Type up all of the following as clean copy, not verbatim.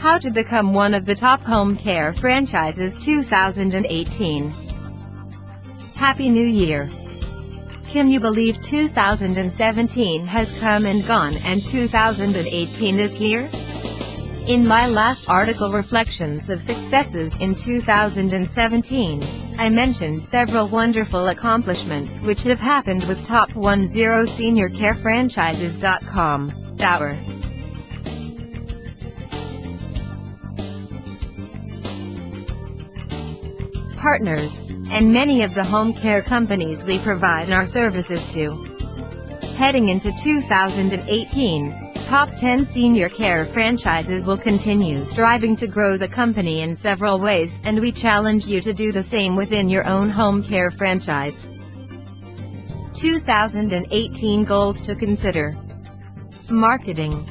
How to become one of the top home care franchises 2018. Happy New Year! Can you believe 2017 has come and gone and 2018 is here? In my last article, Reflections of Successes in 2017, I mentioned several wonderful accomplishments which have happened with Top 10 Senior Care Franchises.com. Our partners, and many of the home care companies we provide our services to. Heading into 2018, Top 10 Senior Care Franchises will continue striving to grow the company in several ways, and we challenge you to do the same within your own home care franchise. 2018 Goals to Consider. Marketing.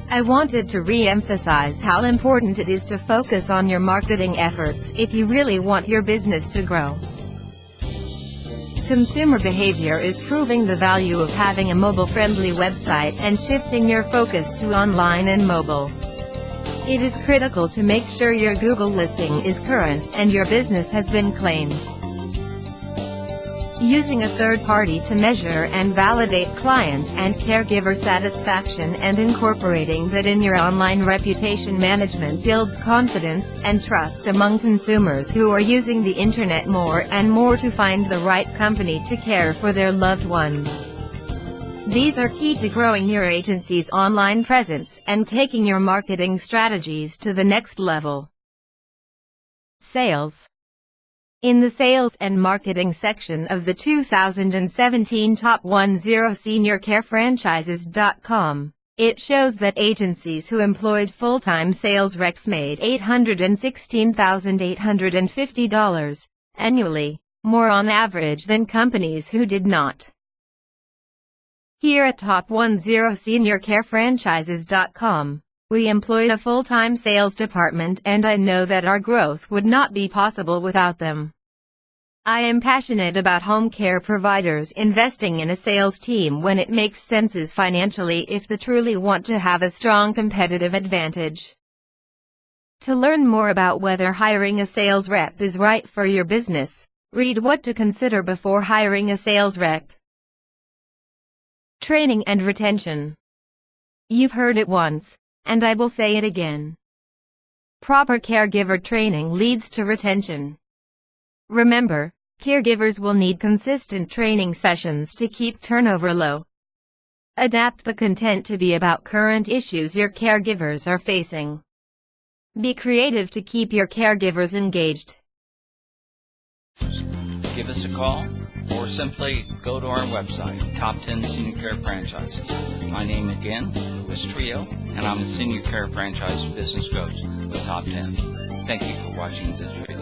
I wanted to re-emphasize how important it is to focus on your marketing efforts if you really want your business to grow. Consumer behavior is proving the value of having a mobile-friendly website and shifting your focus to online and mobile. It is critical to make sure your Google listing is current and your business has been claimed. Using a third party to measure and validate client and caregiver satisfaction and incorporating that in your online reputation management builds confidence and trust among consumers who are using the internet more and more to find the right company to care for their loved ones. These are key to growing your agency's online presence and taking your marketing strategies to the next level. Sales. In the Sales and Marketing section of the 2017 Top 10 Senior Care Franchises.com, it shows that agencies who employed full-time sales reps made $816,850 annually, more on average than companies who did not. Here at Top 10 Senior Care Franchises.com, we employed a full-time sales department, and I know that our growth would not be possible without them. I am passionate about home care providers investing in a sales team when it makes sense financially if they truly want to have a strong competitive advantage. To learn more about whether hiring a sales rep is right for your business, read What to Consider Before Hiring a Sales Rep. Training and retention. You've heard it once, and I will say it again. Proper caregiver training leads to retention. Remember, caregivers will need consistent training sessions to keep turnover low. Adapt the content to be about current issues your caregivers are facing. Be creative to keep your caregivers engaged. Give us a call or simply go to our website, Top 10 Senior Care Franchises. My name again is Trio, and I'm a Senior Care Franchise Business Coach with Top 10. Thank you for watching this video.